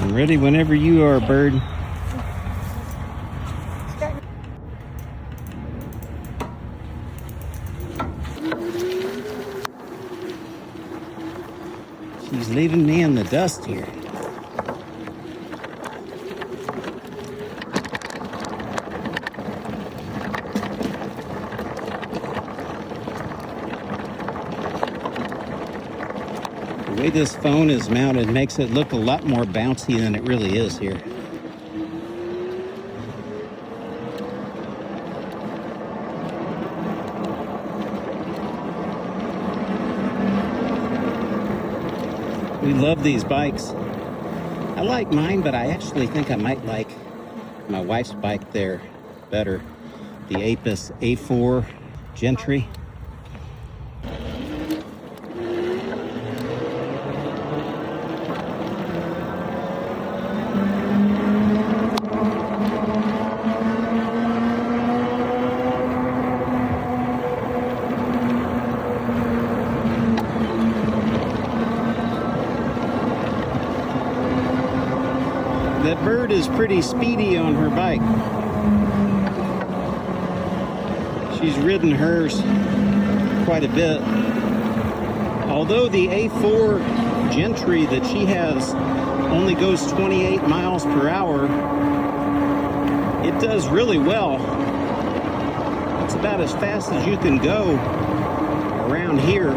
I'm ready whenever you are, bird. She's leaving me in the dust here. The way this phone is mounted makes it look a lot more bouncy than it really is here. We love these bikes. I like mine, but I actually think I might like my wife's bike there better. The Aipas A4 Gentry. That bird is pretty speedy on her bike. She's ridden hers quite a bit. Although the A4 Gentry that she has only goes 28 miles per hour, it does really well. It's about as fast as you can go around here.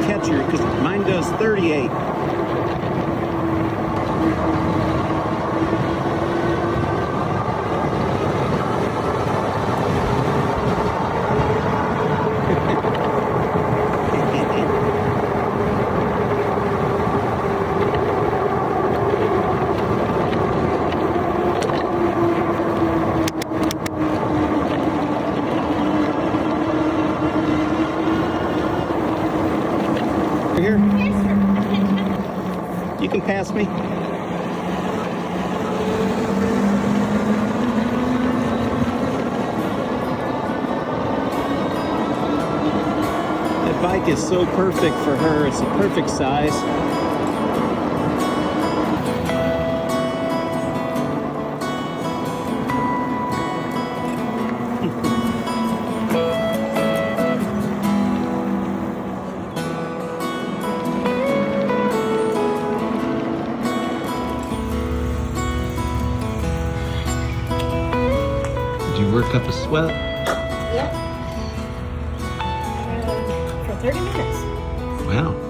Catch her because mine does 38. Here? You can pass me. That bike is so perfect for her. It's a perfect size. Did you work up a sweat? Yep. For 30 minutes. Wow.